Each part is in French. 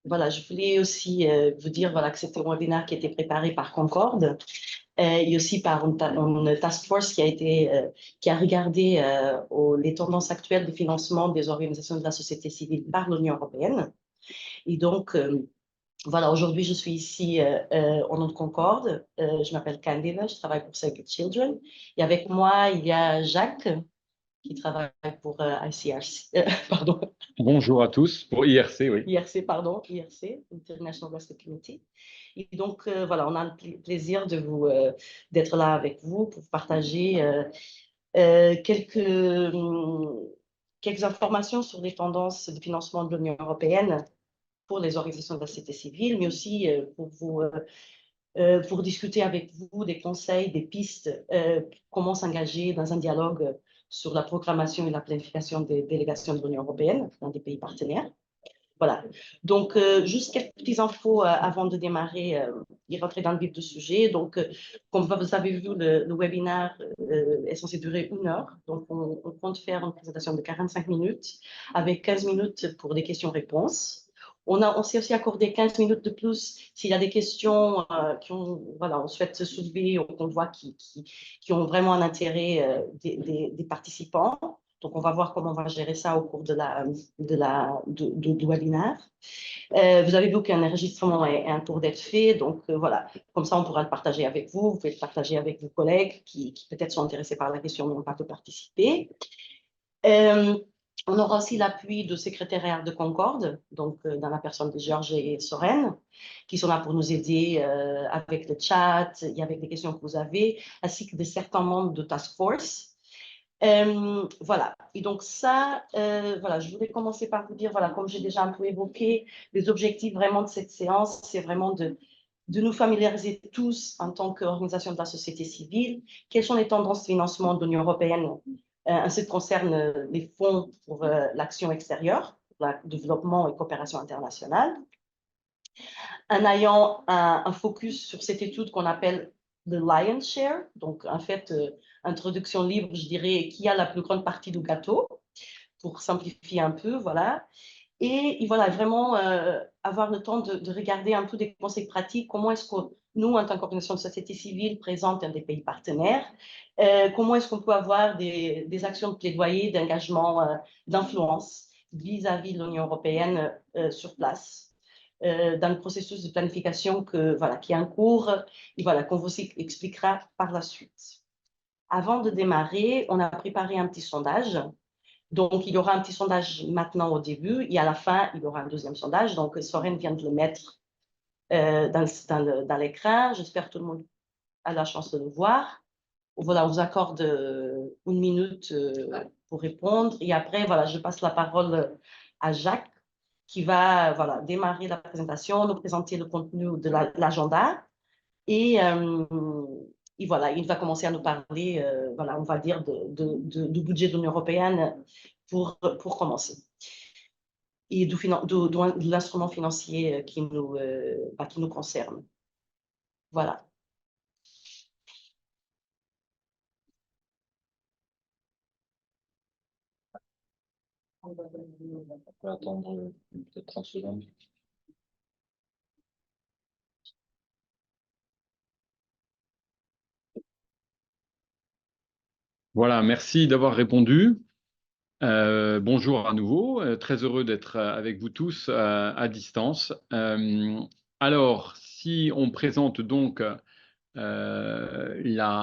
voilà, je voulais aussi vous dire voilà, que c'était un webinaire qui a été préparé par Concorde et aussi par une task force qui a regardé les tendances actuelles de financement des organisations de la société civile par l'Union européenne. Et donc, voilà, aujourd'hui, je suis ici au nom de Concorde. Je m'appelle Candida, je travaille pour Save the Children. Et avec moi, il y a Jacques, qui travaille pour ICRC, pardon. Bonjour à tous, pour IRC, oui. IRC, pardon, IRC, International Rescue Committee. Et donc, voilà, on a le plaisir d'être là avec vous pour partager quelques informations sur les tendances de financement de l'Union européenne pour les organisations de la société civile, mais aussi pour discuter avec vous des conseils, des pistes, comment s'engager dans un dialogue sur la programmation et la planification des délégations de l'Union européenne dans des pays partenaires. Voilà. Donc, juste quelques petites infos avant de démarrer et rentrer dans le vif du sujet. Donc, comme vous avez vu, le webinaire est censé durer 1 heure. Donc, on compte faire une présentation de 45 minutes avec 15 minutes pour des questions-réponses. On s'est aussi accordé 15 minutes de plus s'il y a des questions voilà, on souhaite se soulever ou qu'on voit qui ont vraiment un intérêt des participants. Donc, on va voir comment on va gérer ça au cours du webinaire. Vous avez vu qu'un enregistrement est en cours d'être fait. Donc, voilà, comme ça, on pourra le partager avec vous. Vous pouvez le partager avec vos collègues qui peut-être sont intéressés par la question mais n'ont pas pu participer. On aura aussi l'appui du secrétariat de Concorde, donc dans la personne de Georges et Soren, qui sont là pour nous aider avec le chat et avec les questions que vous avez, ainsi que de certains membres de Task Force. Voilà, et donc ça, voilà, je voulais commencer par vous dire, voilà, comme j'ai déjà un peu évoqué, les objectifs vraiment de cette séance, c'est vraiment de nous familiariser tous en tant qu'organisation de la société civile, quelles sont les tendances de financement de l'Union européenne en ce qui concerne les fonds pour l'action extérieure, le développement et coopération internationale, en ayant un focus sur cette étude qu'on appelle the lion's share, donc en fait, introduction libre, je dirais, qui a la plus grande partie du gâteau, pour simplifier un peu, voilà. Et voilà, vraiment avoir le temps de regarder un peu des conseils pratiques, comment est-ce que nous, en tant qu'organisation de société civile présente dans des pays partenaires, comment est-ce qu'on peut avoir des actions de plaidoyer, d'engagement, d'influence vis-à-vis de l'Union européenne sur place. Dans le processus de planification qui est en cours et voilà, qu'on vous expliquera par la suite. Avant de démarrer, on a préparé un petit sondage. Donc, il y aura un petit sondage maintenant au début et à la fin, il y aura un deuxième sondage. Donc, Soren vient de le mettre dans l'écran. J'espère que tout le monde a la chance de le voir. Voilà, on vous accorde 1 minute pour répondre. Et après, voilà, je passe la parole à Jacques qui va voilà, démarrer la présentation, nous présenter le contenu de l'agenda. Et voilà, il va commencer à nous parler, voilà, on va dire, du budget de l'Union européenne pour commencer. Et de l'instrument financier qui nous concerne. Voilà. On peut attendre peut-être 30 secondes. Voilà, merci d'avoir répondu. Bonjour à nouveau, très heureux d'être avec vous tous à distance. Alors, si on présente donc la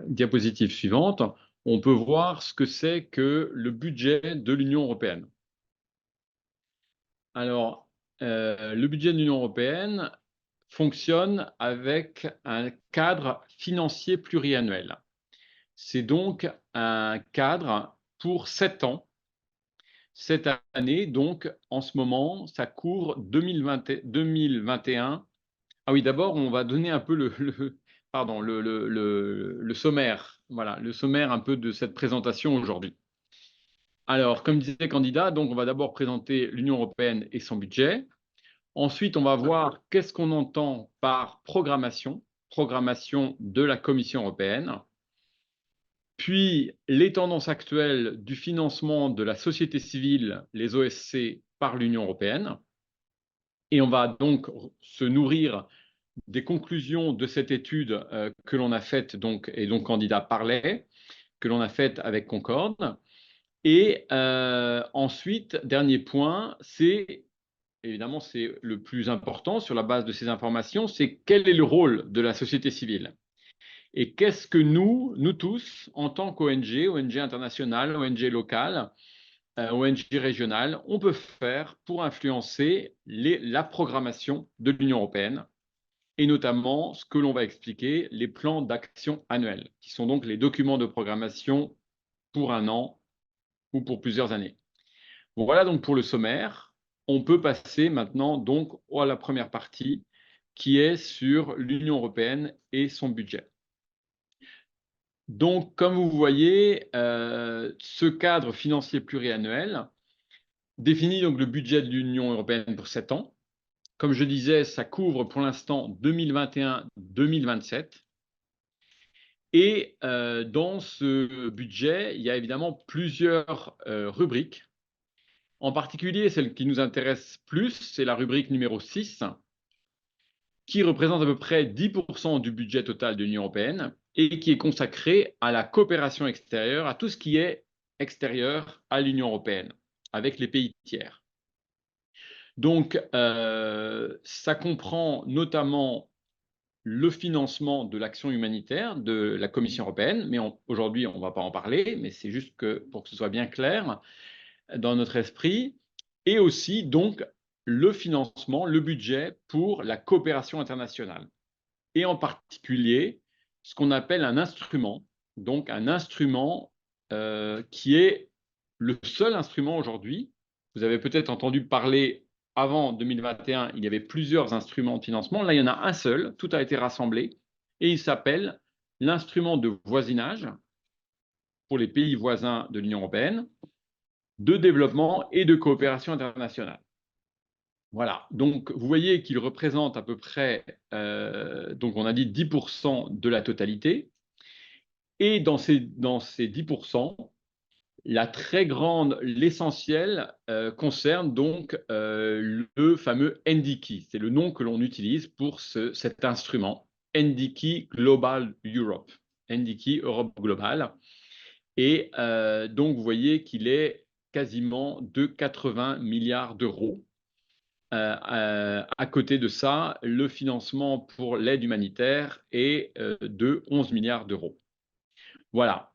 diapositive suivante, on peut voir ce que c'est que le budget de l'Union européenne. Alors, le budget de l'Union européenne fonctionne avec un cadre financier pluriannuel. C'est donc un cadre pour 7 ans. Cette année, donc, en ce moment, ça couvre 2021. Ah oui, d'abord, on va donner un peu le sommaire. Voilà, le sommaire un peu de cette présentation aujourd'hui. Alors, comme disait Candidat, donc on va d'abord présenter l'Union européenne et son budget. Ensuite, on va voir qu'est-ce qu'on entend par programmation de la Commission européenne. puis les tendances actuelles du financement de la société civile, les OSC, par l'Union européenne. Et on va donc se nourrir des conclusions de cette étude que l'on a faite, et dont Candida parlait, que l'on a faite avec Concorde. Et ensuite, dernier point, évidemment, c'est le plus important sur la base de ces informations, c'est quel est le rôle de la société civile? Et qu'est-ce que nous tous, en tant qu'ONG, ONG internationale, ONG locale, ONG régionale, on peut faire pour influencer la programmation de l'Union européenne, et notamment ce que l'on va expliquer, les plans d'action annuels, qui sont donc les documents de programmation pour un an ou pour plusieurs années. Bon, voilà donc pour le sommaire. On peut passer maintenant donc à la première partie, qui est sur l'Union européenne et son budget. Donc, comme vous voyez, ce cadre financier pluriannuel définit donc le budget de l'Union européenne pour 7 ans. Comme je disais, ça couvre pour l'instant 2021-2027. Et dans ce budget, il y a évidemment plusieurs rubriques. En particulier, celle qui nous intéresse plus, c'est la rubrique numéro 6, qui représente à peu près 10% du budget total de l'Union européenne et qui est consacrée à la coopération extérieure, à tout ce qui est extérieur à l'Union européenne, avec les pays tiers. Donc, ça comprend notamment le financement de l'action humanitaire de la Commission européenne, mais aujourd'hui, on ne va pas en parler, mais c'est juste pour que ce soit bien clair dans notre esprit, et aussi donc le financement, le budget pour la coopération internationale, et en particulier ce qu'on appelle un instrument, donc un instrument qui est le seul instrument aujourd'hui. Vous avez peut-être entendu parler avant 2021, il y avait plusieurs instruments de financement. Là, il y en a un seul, tout a été rassemblé, et il s'appelle l'instrument de voisinage pour les pays voisins de l'Union européenne, de développement et de coopération internationale. Voilà, donc vous voyez qu'il représente à peu près, donc on a dit 10% de la totalité. Et dans ces 10%, l'essentiel concerne donc le fameux NDICI. C'est le nom que l'on utilise pour cet instrument, NDICI Global Europe, NDICI Europe Global. Et donc vous voyez qu'il est quasiment de 80 milliards d'euros. À côté de ça, le financement pour l'aide humanitaire est de 11 milliards d'euros. Voilà.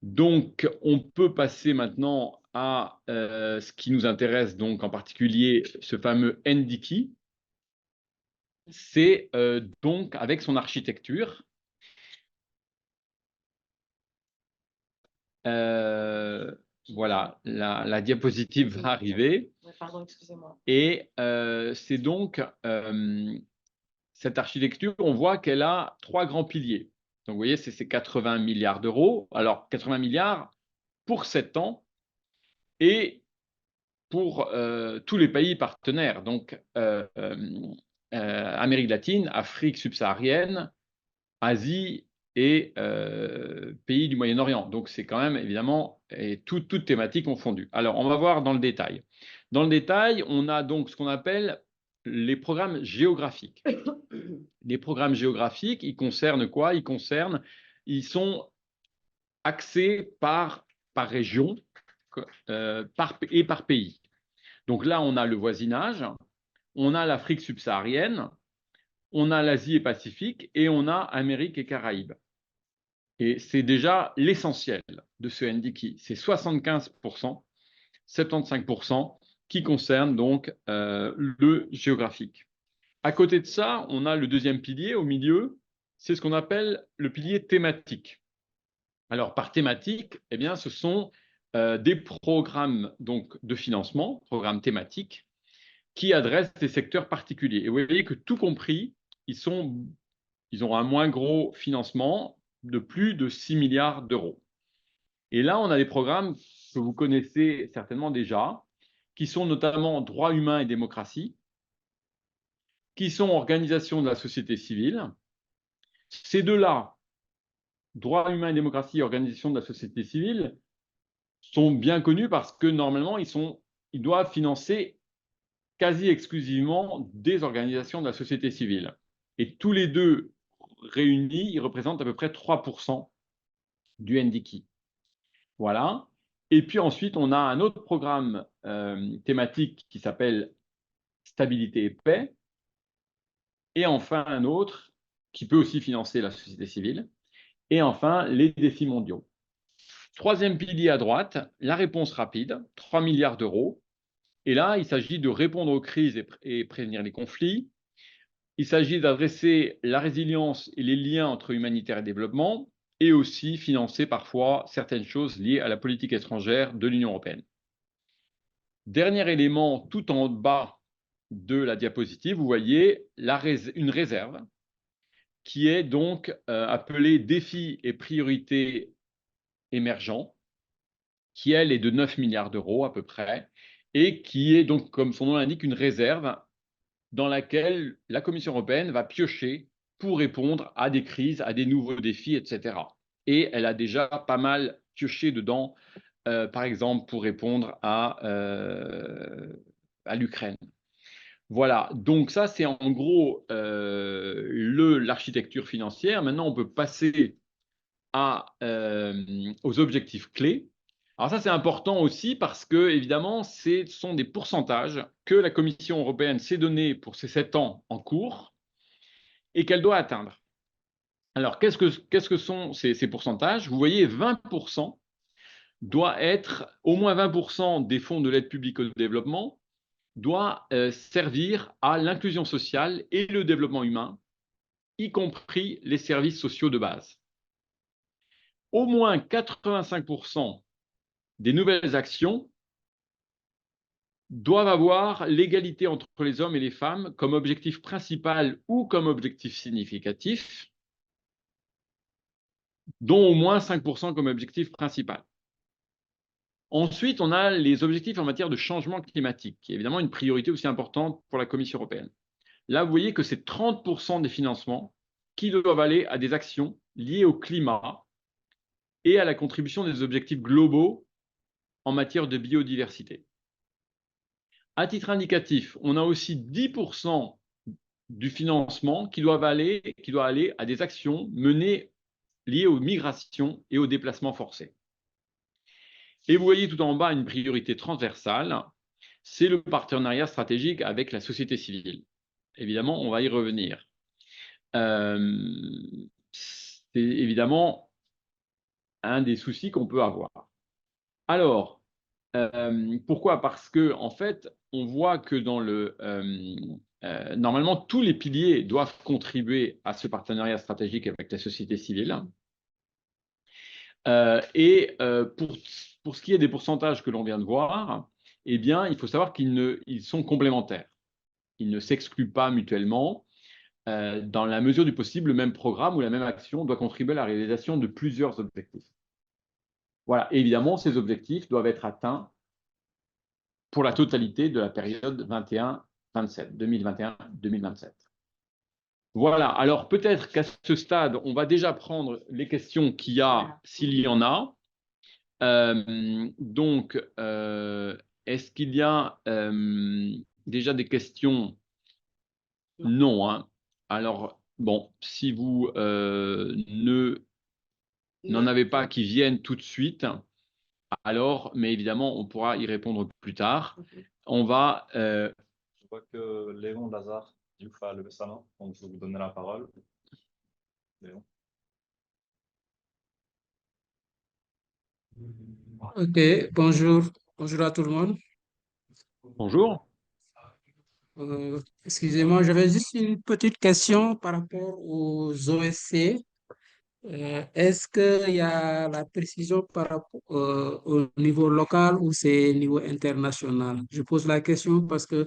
Donc, on peut passer maintenant à ce qui nous intéresse, donc en particulier ce fameux NDICI. C'est donc avec son architecture. Voilà, la diapositive va arriver. Pardon, excusez-moi. Et c'est donc cette architecture, on voit qu'elle a 3 grands piliers. Donc, vous voyez, c'est ces 80 milliards d'euros. Alors, 80 milliards pour 7 ans et pour tous les pays partenaires. Donc, Amérique latine, Afrique subsaharienne, Asie et pays du Moyen-Orient. Donc, c'est quand même, évidemment, toutes thématiques confondues. Alors, on va voir dans le détail. Dans le détail, on a donc ce qu'on appelle les programmes géographiques. Les programmes géographiques, ils concernent quoi? Ils sont axés par région et par pays. Donc là, on a le voisinage, on a l'Afrique subsaharienne, on a l'Asie et Pacifique et on a Amérique et Caraïbes. Et c'est déjà l'essentiel de ce NDICI. C'est 75%, 75% qui concerne donc le géographique. À côté de ça, on a le deuxième pilier au milieu, c'est ce qu'on appelle le pilier thématique. Alors, par thématique, eh bien, ce sont des programmes donc, de financement, programmes thématiques, qui adressent des secteurs particuliers. Et vous voyez que tout compris, ils ont un moins gros financement de plus de 6 milliards d'euros. Et là, on a des programmes que vous connaissez certainement déjà, qui sont notamment droits humains et démocratie, qui sont organisation de la société civile. Ces deux-là, droits humains et démocratie et organisation de la société civile sont bien connus parce que normalement, ils doivent financer quasi exclusivement des organisations de la société civile. Et tous les deux réunis, ils représentent à peu près 3% du NDKI. Voilà. Et puis ensuite, on a un autre programme thématique qui s'appelle Stabilité et paix. Et enfin, un autre qui peut aussi financer la société civile. Et enfin, les défis mondiaux. Troisième pilier à droite, la réponse rapide, 3 milliards d'euros. Et là, il s'agit de répondre aux crises et prévenir les conflits. Il s'agit d'adresser la résilience et les liens entre humanitaire et développement, et aussi financer parfois certaines choses liées à la politique étrangère de l'Union européenne. Dernier élément, tout en bas de la diapositive, vous voyez une réserve qui est donc appelée défis et priorités émergents, qui elle est de 9 milliards d'euros à peu près, et qui est donc, comme son nom l'indique, une réserve dans laquelle la Commission européenne va piocher pour répondre à des crises, à des nouveaux défis, etc. Et elle a déjà pas mal pioché dedans, par exemple, pour répondre à l'Ukraine. Voilà, donc ça, c'est en gros l'architecture financière. Maintenant, on peut passer aux objectifs clés. Alors ça, c'est important aussi parce que, évidemment, ce sont des pourcentages que la Commission européenne s'est donné pour ces 7 ans en cours et qu'elle doit atteindre. Alors, qu'est-ce que sont ces pourcentages? Vous voyez, 20% doit être, au moins 20% des fonds de l'aide publique au développement doit servir à l'inclusion sociale et le développement humain, y compris les services sociaux de base. Au moins 85% des nouvelles actions doivent avoir l'égalité entre les hommes et les femmes comme objectif principal ou comme objectif significatif, dont au moins 5% comme objectif principal. Ensuite, on a les objectifs en matière de changement climatique, qui est évidemment une priorité aussi importante pour la Commission européenne. Là, vous voyez que c'est 30% des financements qui doivent aller à des actions liées au climat et à la contribution des objectifs globaux en matière de biodiversité. À titre indicatif, on a aussi 10% du financement qui doit aller à des actions menées liées aux migrations et aux déplacements forcés. Et vous voyez tout en bas une priorité transversale, c'est le partenariat stratégique avec la société civile. Évidemment, on va y revenir. C'est évidemment un des soucis qu'on peut avoir. Alors, pourquoi? Parce que en fait, on voit que normalement, tous les piliers doivent contribuer à ce partenariat stratégique avec la société civile. Pour ce qui est des pourcentages que l'on vient de voir, eh bien, il faut savoir qu'ils sont complémentaires. Ils ne s'excluent pas mutuellement. Dans la mesure du possible, le même programme ou la même action doit contribuer à la réalisation de plusieurs objectifs. Voilà, et évidemment, ces objectifs doivent être atteints pour la totalité de la période 21-27, 2021-2027. Voilà, alors peut-être qu'à ce stade, on va déjà prendre les questions qu'il y a, s'il y en a. Donc, est-ce qu'il y a déjà des questions? Non, hein. Alors, bon, si vous n'en avez pas qui viennent tout de suite, alors, mais évidemment, on pourra y répondre plus tard. On va. Je vois que Léon Lazare Diouf a levé sa main, donc je vais vous donner la parole. Léon. Ok, bonjour. Bonjour à tout le monde. Bonjour. Excusez-moi, j'avais juste une petite question par rapport aux OSC. Est-ce qu'il y a la précision par rapport au niveau local ou c'est niveau international? Je pose la question parce que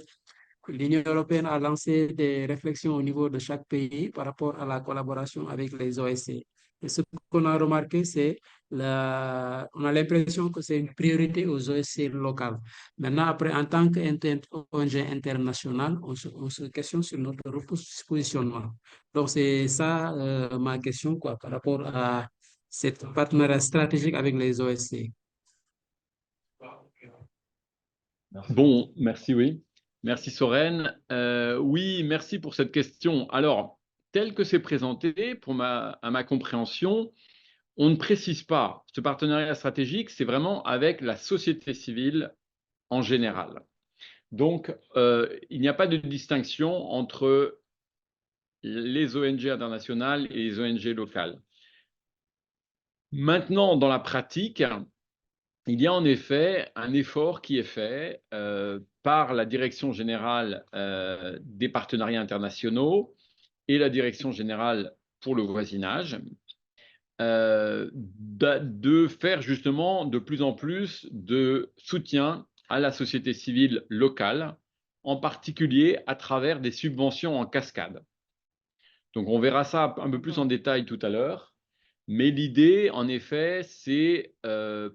l'Union européenne a lancé des réflexions au niveau de chaque pays par rapport à la collaboration avec les OSC. Et ce qu'on a remarqué, c'est on a l'impression que c'est une priorité aux OSC locales. Maintenant, après, en tant qu'ONG internationale, on se questionne sur notre positionnement. Donc, c'est ça ma question quoi, par rapport à cet partenariat stratégique avec les OSC? Merci. Bon, merci, oui. Merci Soren. Oui, merci pour cette question. Alors, tel que c'est présenté, à ma compréhension, on ne précise pas. Ce partenariat stratégique, c'est vraiment avec la société civile en général. Donc, il n'y a pas de distinction entre les ONG internationales et les ONG locales. Maintenant, dans la pratique, il y a en effet un effort qui est fait par la Direction générale des partenariats internationaux et la Direction générale pour le voisinage de faire justement de plus en plus de soutien à la société civile locale, en particulier à travers des subventions en cascade. Donc on verra ça un peu plus en détail tout à l'heure. Mais l'idée, en effet, c'est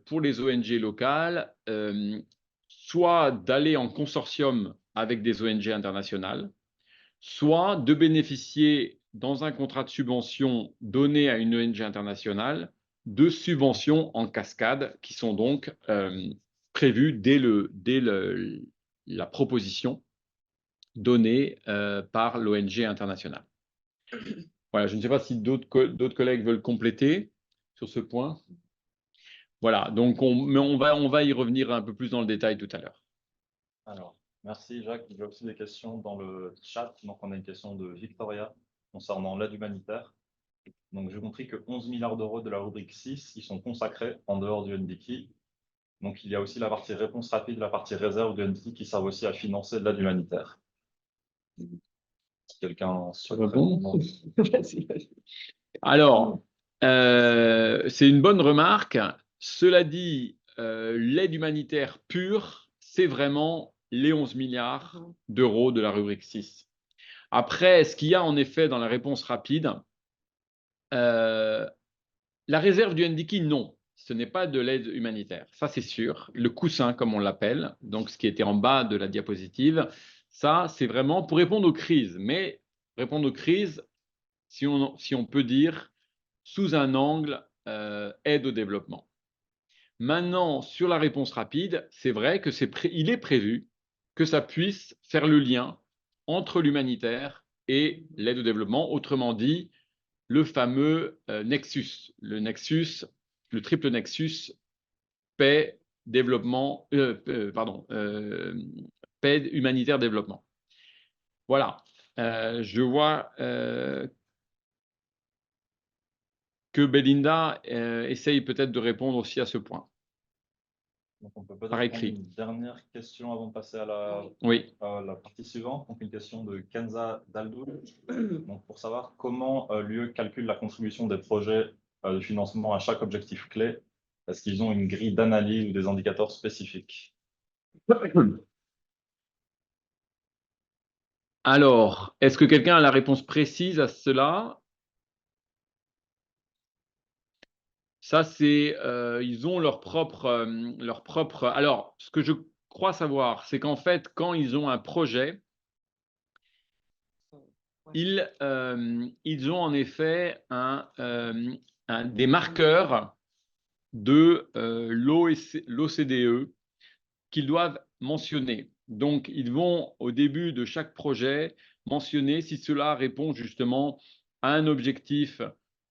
pour les ONG locales, soit d'aller en consortium avec des ONG internationales, soit de bénéficier, dans un contrat de subvention donné à une ONG internationale, de subventions en cascade qui sont donc prévues dès la proposition donnée par l'ONG internationale. Voilà, je ne sais pas si d'autres collègues veulent compléter sur ce point. Voilà, donc on va y revenir un peu plus dans le détail tout à l'heure. Alors, merci Jacques. J'ai aussi des questions dans le chat. Donc, on a une question de Victoria concernant l'aide humanitaire. Donc, j'ai compris que 11 milliards d'euros de la rubrique 6, ils sont consacrés en dehors du NDK. Donc, il y a aussi la partie réponse rapide, la partie réserve du NDK qui servent aussi à financer de l'aide humanitaire. Si quelqu'un souhaite répondre. Alors, c'est une bonne remarque. Cela dit, l'aide humanitaire pure, c'est vraiment les 11 milliards d'euros de la rubrique 6. Après, ce qu'il y a en effet dans la réponse rapide, la réserve du NDK, non. Ce n'est pas de l'aide humanitaire, ça c'est sûr. Le coussin, comme on l'appelle, donc ce qui était en bas de la diapositive, ça c'est vraiment pour répondre aux crises. Mais répondre aux crises, si on peut dire, sous un angle aide au développement. Maintenant, sur la réponse rapide, c'est vrai que il est prévu que ça puisse faire le lien entre l'humanitaire et l'aide au développement, autrement dit, le fameux nexus, le triple nexus paix, développement, paix, humanitaire, développement. Voilà. Je vois que Belinda essaye peut-être de répondre aussi à ce point. Donc, on peut peut-être Par prendre écrit. une dernière question avant de passer à la partie suivante. Donc, une question de Kenza Daldou. Donc, pour savoir comment l'UE calcule la contribution des projets de financement à chaque objectif clé. Est-ce qu'ils ont une grille d'analyse ou des indicateurs spécifiques? Alors, est-ce que quelqu'un a la réponse précise à cela? Ça, c'est, ils ont leur propre. Alors, ce que je crois savoir, c'est qu'en fait, quand ils ont un projet, ils ont en effet des marqueurs de l'OCDE qu'ils doivent mentionner. Donc, ils vont, au début de chaque projet, mentionner si cela répond justement à un objectif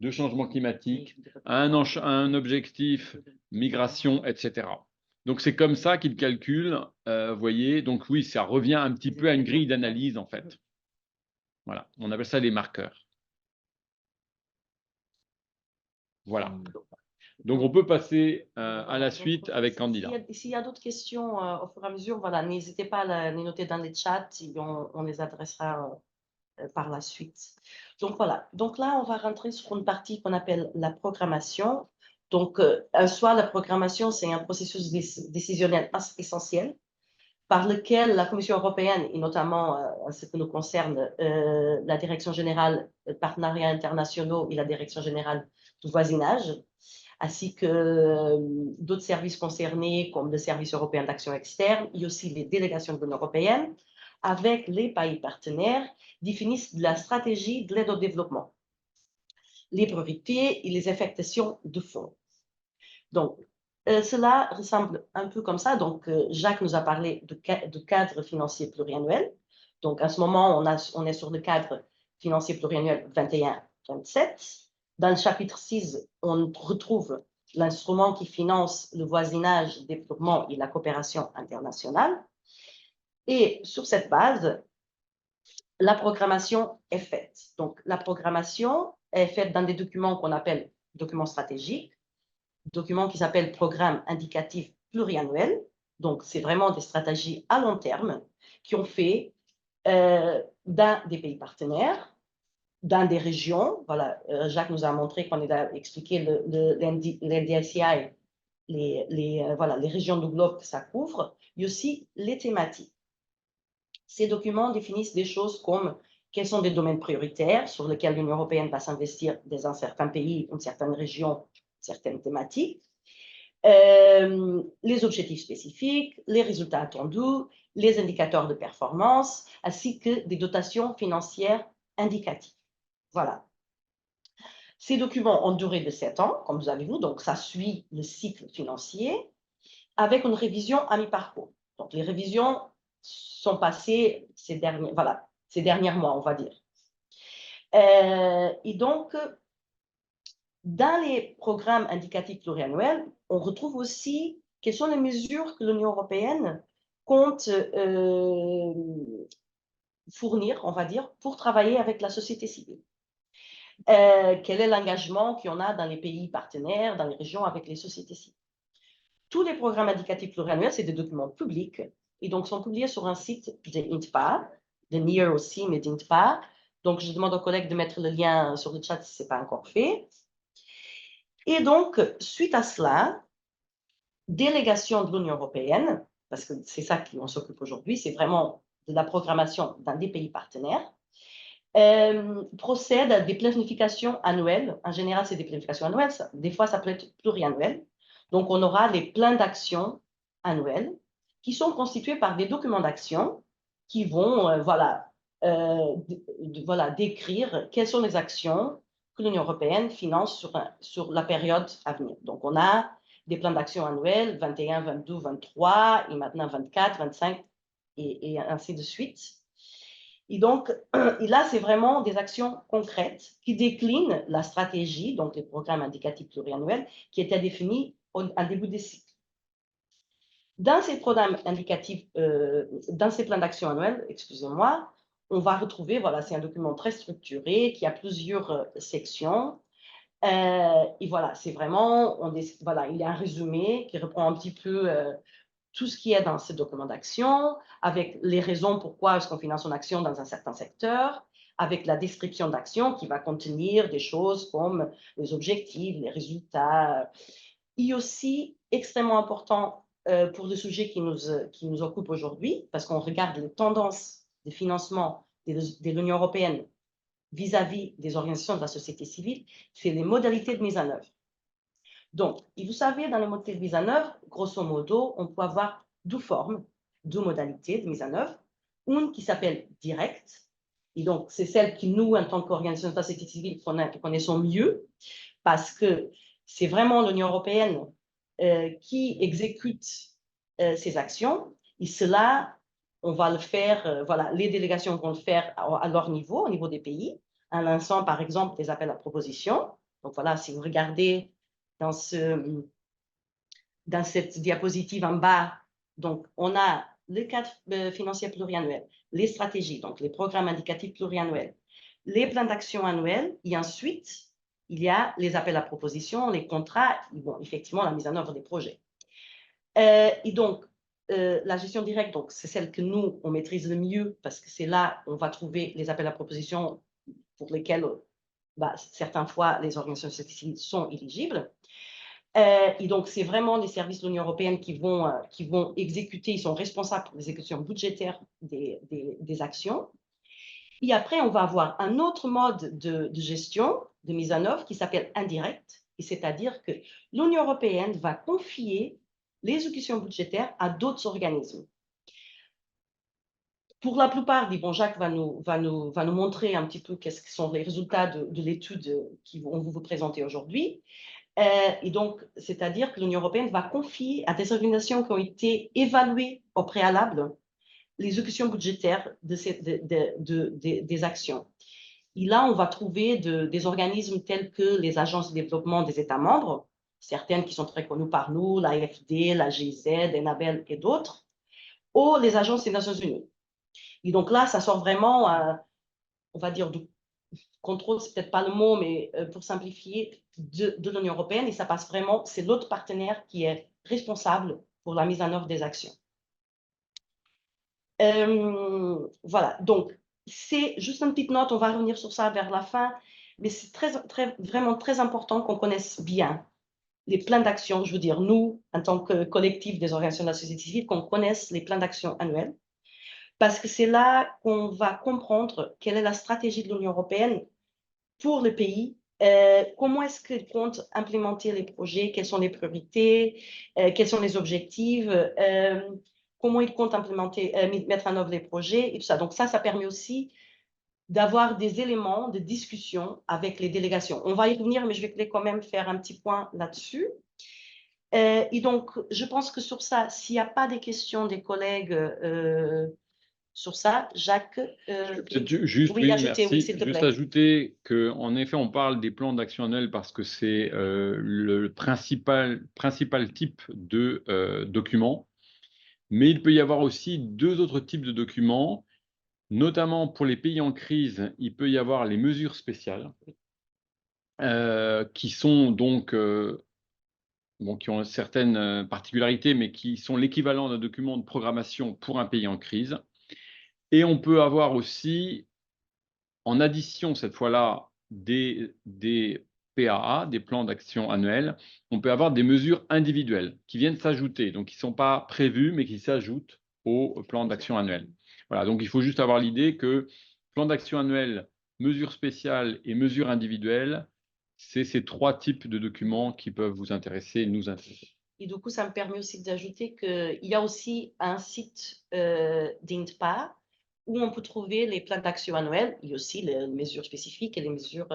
de changement climatique, à un objectif migration, etc. Donc, c'est comme ça qu'ils calculent, vous voyez. Donc, oui, ça revient un petit peu à une grille d'analyse, en fait. Voilà, on appelle ça des marqueurs. Voilà. Donc, on peut passer à la suite avec Candida. S'il y a d'autres questions au fur et à mesure, voilà, n'hésitez pas à les noter dans les chats et on les adressera par la suite. Donc, voilà. Donc là, on va rentrer sur une partie qu'on appelle la programmation. Donc, en soi, la programmation, c'est un processus décisionnel essentiel par lequel la Commission européenne, et notamment en ce qui nous concerne, la Direction générale des partenariats internationaux et la Direction générale du voisinage, ainsi que d'autres services concernés, comme le Service européen d'action externe et aussi les délégations de l'Union européenne, avec les pays partenaires, définissent la stratégie de l'aide au développement. les priorités et les affectations de fonds. Donc, cela ressemble un peu comme ça. Donc, Jacques nous a parlé de cadre financier pluriannuel. Donc, à ce moment, on est sur le cadre financier pluriannuel 21-27. Dans le chapitre 6, on retrouve l'instrument qui finance le voisinage, le développement et la coopération internationale. Et sur cette base, la programmation est faite. Donc, la programmation est faite dans des documents qu'on appelle documents stratégiques, documents qui s'appellent programmes indicatifs pluriannuels. Donc, c'est vraiment des stratégies à long terme qui ont fait dans des pays partenaires, dans des régions. Voilà, Jacques nous a montré qu'on a expliqué l'NDICI, voilà, les régions du globe que ça couvre, et aussi les thématiques. Ces documents définissent des choses comme quels sont des domaines prioritaires sur lesquels l'Union européenne va s'investir dans certains pays, ou certaines régions, certaines thématiques, les objectifs spécifiques, les résultats attendus, les indicateurs de performance, ainsi que des dotations financières indicatives. Voilà. Ces documents ont duré de 7 ans, comme vous avez vu, donc ça suit le cycle financier, avec une révision à mi-parcours. Donc, les révisions sont passées ces derniers mois, on va dire. Et donc, dans les programmes indicatifs pluriannuels, on retrouve aussi quelles sont les mesures que l'Union européenne compte fournir, on va dire, pour travailler avec la société civile. Quel est l'engagement qu'il y en a dans les pays partenaires, dans les régions avec les sociétés civiles. Tous les programmes indicatifs pluriannuels, c'est des documents publics et donc sont publiés sur un site de INTPA, de NIR aussi, mais d'INTPA. Donc, je demande aux collègues de mettre le lien sur le chat si ce n'est pas encore fait. Et donc, suite à cela, délégation de l'Union européenne, parce que c'est ça qu'on s'occupe aujourd'hui, c'est vraiment de la programmation dans des pays partenaires, procède à des planifications annuelles. En général, c'est des planifications annuelles. Des fois, ça peut être pluriannuel. Donc, on aura des plans d'action annuels qui sont constitués par des documents d'action qui vont décrire quelles sont les actions que l'Union européenne finance sur la période à venir. Donc, on a des plans d'action annuels, 21, 22, 23, et maintenant 24, 25, et ainsi de suite. Et donc, là, c'est vraiment des actions concrètes qui déclinent la stratégie, donc les programmes indicatifs pluriannuels, qui étaient définis en début de cycle. Dans ces programmes indicatifs, dans ces plans d'action annuels, excusez-moi, on va retrouver, voilà, c'est un document très structuré qui a plusieurs sections. Et voilà, c'est vraiment, voilà, il y a un résumé qui reprend un petit peu tout ce qui est dans ce document d'action, avec les raisons pourquoi est-ce qu'on finance une action dans un certain secteur, avec la description d'action qui va contenir des choses comme les objectifs, les résultats. Et aussi, extrêmement important pour le sujet qui nous occupe aujourd'hui, parce qu'on regarde les tendances de financement de l'Union européenne vis-à-vis des organisations de la société civile, c'est les modalités de mise en œuvre. Donc, et vous savez, dans les modalités de mise en œuvre, grosso modo, on peut avoir deux formes, deux modalités de mise en œuvre. Une qui s'appelle directe, et donc c'est celle que nous, en tant qu'organisation de la société civile, connaissons mieux, parce que c'est vraiment l'Union européenne qui exécute ces actions, et cela, on va le faire, voilà, les délégations vont le faire à leur niveau, au niveau des pays, en lançant par exemple des appels à propositions. Donc voilà, si vous regardez dans cette diapositive en bas, donc on a le cadre financier pluriannuel, les stratégies, donc les programmes indicatifs pluriannuels, les plans d'action annuels, et ensuite, il y a les appels à propositions, les contrats, et bon, effectivement, la mise en œuvre des projets. Et donc, la gestion directe, donc c'est celle que nous, on maîtrise le mieux, parce que c'est là où on va trouver les appels à propositions pour lesquels, certaines fois, les organisations de société civile sont éligibles. Et donc, c'est vraiment les services de l'Union européenne qui vont exécuter, ils sont responsables pour l'exécution budgétaire des actions. Et après, on va avoir un autre mode de gestion, de mise en œuvre, qui s'appelle indirect, c'est-à-dire que l'Union européenne va confier l'exécution budgétaire à d'autres organismes. Pour la plupart, bon, Jacques va nous montrer un petit peu qu'est-ce que sont les résultats de l'étude qu'on va vous présenter aujourd'hui. Et donc, c'est-à-dire que l'Union européenne va confier à des organisations qui ont été évaluées au préalable l'exécution budgétaire des actions. Et là, on va trouver des organismes tels que les agences de développement des États membres, certaines qui sont très connues par nous, l'AFD, la GIZ, ENABEL et d'autres, ou les agences des Nations Unies. Et donc là, ça sort vraiment, on va dire, du contrôle, c'est peut-être pas le mot, mais pour simplifier, de l'Union européenne. Et ça passe vraiment, c'est l'autre partenaire qui est responsable pour la mise en œuvre des actions. Voilà, donc c'est juste une petite note, on va revenir sur ça vers la fin, mais c'est vraiment très important qu'on connaisse bien les plans d'action, je veux dire, nous, en tant que collectif des organisations de la société civile, qu'on connaisse les plans d'action annuels, parce que c'est là qu'on va comprendre quelle est la stratégie de l'Union européenne pour le pays, comment est-ce qu'il compte implémenter les projets, quelles sont les priorités, quels sont les objectifs, comment il compte implémenter, mettre en œuvre les projets et tout ça. Donc ça permet aussi d'avoir des éléments de discussion avec les délégations. On va y revenir, mais je vais quand même faire un petit point là-dessus. Et donc, je pense que sur ça, s'il n'y a pas des questions des collègues sur ça, Jacques, juste, oui, oui, ajouter, merci. oui, s'il te Juste plaît. ajouter qu'en effet, on parle des plans d'action annuels parce que c'est le principal type de document. Mais il peut y avoir aussi deux autres types de documents, notamment pour les pays en crise, il peut y avoir les mesures spéciales, qui sont donc, bon, qui ont certaines particularités, mais qui sont l'équivalent d'un document de programmation pour un pays en crise. Et on peut avoir aussi, en addition cette fois-là, des PAA, des plans d'action annuels, on peut avoir des mesures individuelles qui viennent s'ajouter, donc qui ne sont pas prévues, mais qui s'ajoutent au plan d'action annuel. Voilà, donc il faut juste avoir l'idée que plan d'action annuel, mesures spéciales et mesures individuelles, c'est ces trois types de documents qui peuvent vous intéresser, nous intéresser. Et du coup, ça me permet aussi d'ajouter qu'il y a aussi un site d'INTPA où on peut trouver les plans d'action annuels et aussi les mesures spécifiques et les mesures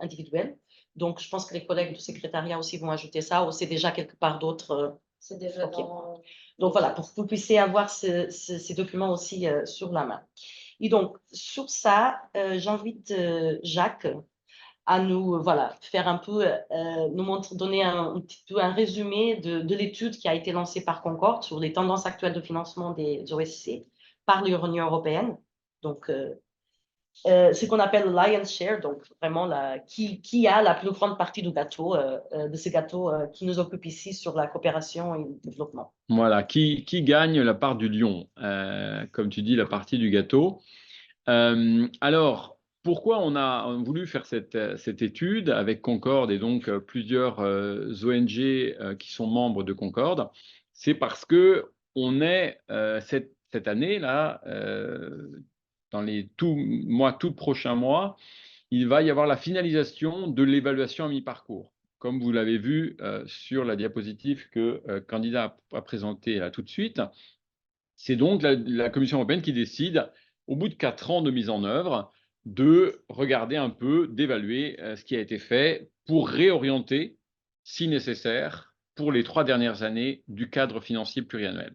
individuelles. Donc, je pense que les collègues du secrétariat aussi vont ajouter ça, ou c'est déjà quelque part d'autre. C'est déjà okay. dans... Donc, voilà, pour que vous puissiez avoir ces documents aussi sur la main. Et donc, sur ça, j'invite Jacques à nous faire un peu, donner un petit peu un résumé de l'étude qui a été lancée par Concorde sur les tendances actuelles de financement des OSC par l'Union européenne. Donc, ce qu'on appelle le lion's share, donc vraiment qui a la plus grande partie du gâteau, de ce gâteau qui nous occupe ici sur la coopération et le développement. Voilà, qui gagne la part du lion, comme tu dis, la partie du gâteau. Alors, pourquoi on a voulu faire cette étude avec Concorde et donc plusieurs ONG qui sont membres de Concorde? C'est parce que on est cette année-là, dans les tout prochains mois, il va y avoir la finalisation de l'évaluation à mi-parcours. Comme vous l'avez vu sur la diapositive que le candidat a présentée là tout de suite, c'est donc la Commission européenne qui décide, au bout de 4 ans de mise en œuvre, de regarder un peu, d'évaluer ce qui a été fait pour réorienter, si nécessaire, pour les 3 dernières années du cadre financier pluriannuel.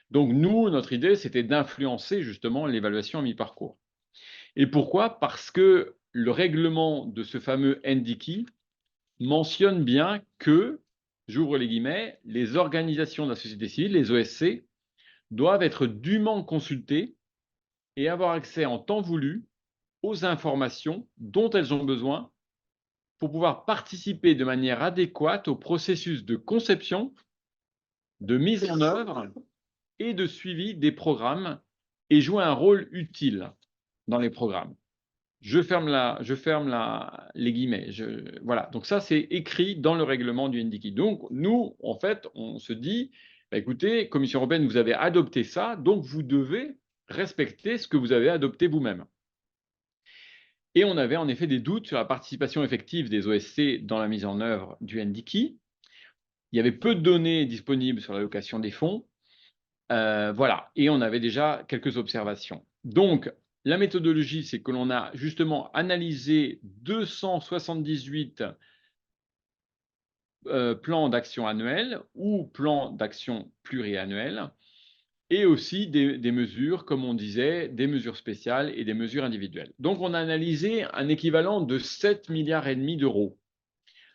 Donc nous, notre idée, c'était d'influencer justement l'évaluation à mi-parcours. Et pourquoi? Parce que le règlement de ce fameux NDICI mentionne bien que, j'ouvre les guillemets, les organisations de la société civile, les OSC, doivent être dûment consultées et avoir accès en temps voulu aux informations dont elles ont besoin pour pouvoir participer de manière adéquate au processus de conception, de mise en œuvre et de suivi des programmes et jouer un rôle utile dans les programmes. Je ferme les guillemets. Voilà. Donc ça, c'est écrit dans le règlement du NDICI. Donc nous, en fait, on se dit, bah, écoutez, Commission européenne, vous avez adopté ça, donc vous devez respecter ce que vous avez adopté vous-même. Et on avait en effet des doutes sur la participation effective des OSC dans la mise en œuvre du NDICI. Il y avait peu de données disponibles sur l'allocation des fonds. Voilà. Et on avait déjà quelques observations. Donc, la méthodologie, c'est que l'on a justement analysé 278 plans d'action annuels ou plans d'action pluriannuels, et aussi des mesures, comme on disait, des mesures spéciales et des mesures individuelles. Donc, on a analysé un équivalent de 7,5 milliards d'euros.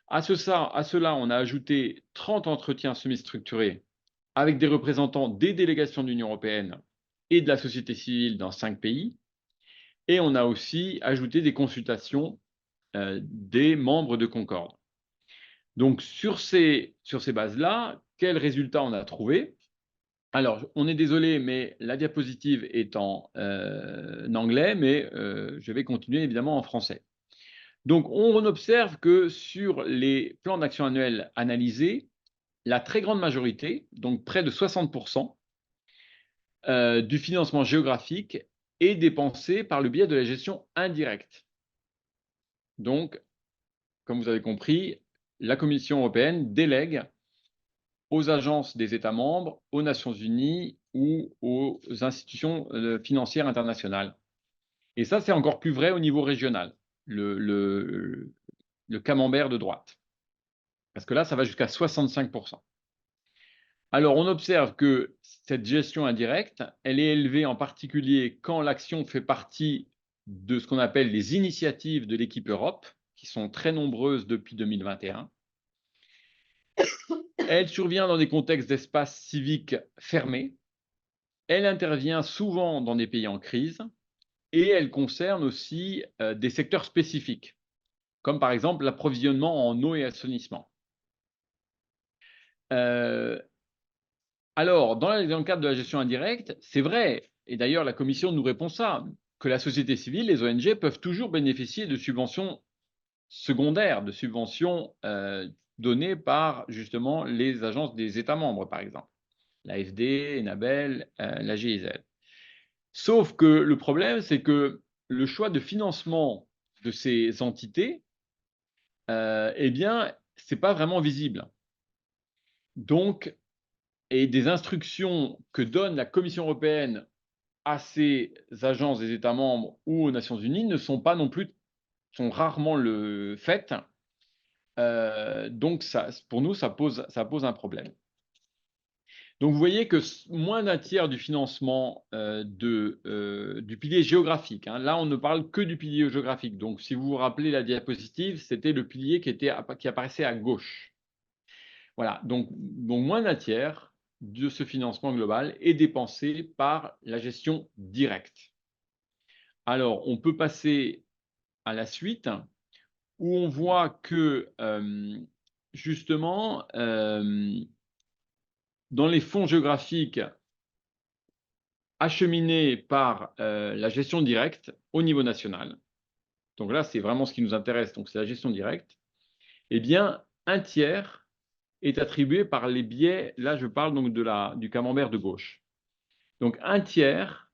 À cela, on a ajouté 30 entretiens semi-structurés avec des représentants des délégations de l'Union européenne et de la société civile dans 5 pays. Et on a aussi ajouté des consultations des membres de Concorde. Donc, sur ces bases-là, quels résultats on a trouvé? Alors, on est désolé, mais la diapositive est en anglais, mais je vais continuer évidemment en français. Donc, on observe que sur les plans d'action annuels analysés, la très grande majorité, donc près de 60%, du financement géographique est dépensé par le biais de la gestion indirecte. Donc, comme vous avez compris, la Commission européenne délègue aux agences des États membres, aux Nations unies ou aux institutions financières internationales. Et ça, c'est encore plus vrai au niveau régional, le camembert de droite. Parce que là, ça va jusqu'à 65%. Alors, on observe que cette gestion indirecte, elle est élevée en particulier quand l'action fait partie de ce qu'on appelle les initiatives de l'équipe Europe, qui sont très nombreuses depuis 2021. Elle survient dans des contextes d'espace civique fermés. Elle intervient souvent dans des pays en crise et elle concerne aussi des secteurs spécifiques, comme par exemple l'approvisionnement en eau et assainissement. Alors, dans le cadre de la gestion indirecte, c'est vrai, et d'ailleurs la Commission nous répond ça, que la société civile, les ONG, peuvent toujours bénéficier de subventions secondaires, de subventions données par justement les agences des États membres, par exemple, l'AFD, Enabel, la GIZ. Sauf que le problème, c'est que le choix de financement de ces entités, eh bien, ce n'est pas vraiment visible. Donc, et des instructions que donne la Commission européenne à ces agences des États membres ou aux Nations unies ne sont pas non plus, sont rarement faites. Donc, ça, pour nous, ça pose un problème. Donc, vous voyez que moins d'un tiers du financement du pilier géographique, hein, là, on ne parle que du pilier géographique. Donc, si vous vous rappelez la diapositive, c'était le pilier qui apparaissait à gauche. Voilà, donc moins d'un tiers de ce financement global est dépensé par la gestion directe. Alors, on peut passer à la suite, où on voit que, justement, dans les fonds géographiques acheminés par la gestion directe au niveau national, donc là, c'est vraiment ce qui nous intéresse, donc c'est la gestion directe, eh bien, un tiers est attribué par les biais, là je parle donc du camembert de gauche. Donc un tiers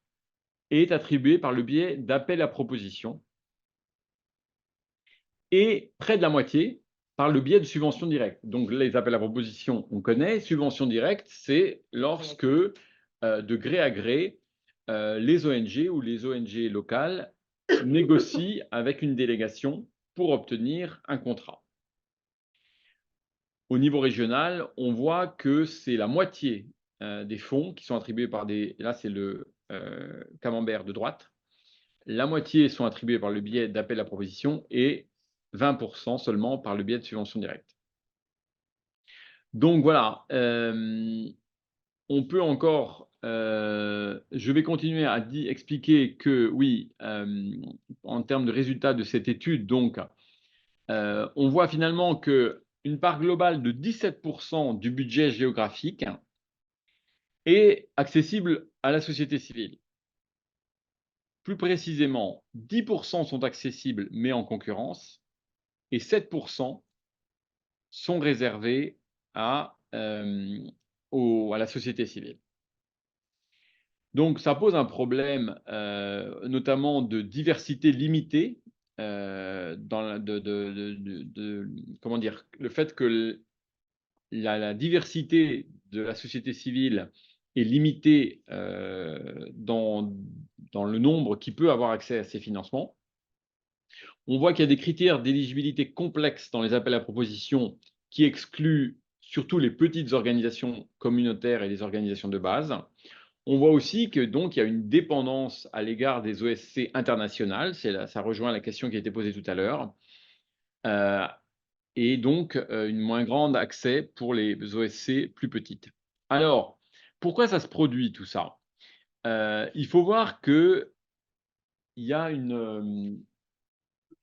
est attribué par le biais d'appels à propositions et près de la moitié par le biais de subventions directes. Donc les appels à propositions, on connaît. Subventions directes, c'est lorsque, de gré à gré, les ONG ou les ONG locales négocient avec une délégation pour obtenir un contrat. Au niveau régional, on voit que c'est la moitié des fonds qui sont attribués par là c'est le camembert de droite, la moitié sont attribués par le biais d'appels à propositions et 20% seulement par le biais de subventions directes. Donc voilà, on peut encore, je vais continuer à expliquer que oui, en termes de résultats de cette étude, donc, on voit finalement qu'une part globale de 17% du budget géographique est accessible à la société civile. Plus précisément, 10% sont accessibles mais en concurrence et 7% sont réservés à la société civile. Donc, ça pose un problème, notamment de diversité limitée, comment dire, le fait que la diversité de la société civile est limité dans le nombre qui peut avoir accès à ces financements. On voit qu'il y a des critères d'éligibilité complexes dans les appels à propositions qui excluent surtout les petites organisations communautaires et les organisations de base. On voit aussi que donc il y a une dépendance à l'égard des OSC internationales, ça rejoint la question qui a été posée tout à l'heure, et donc une moins grande accès pour les OSC plus petites. Alors, pourquoi ça se produit tout ça? Il faut voir que il y a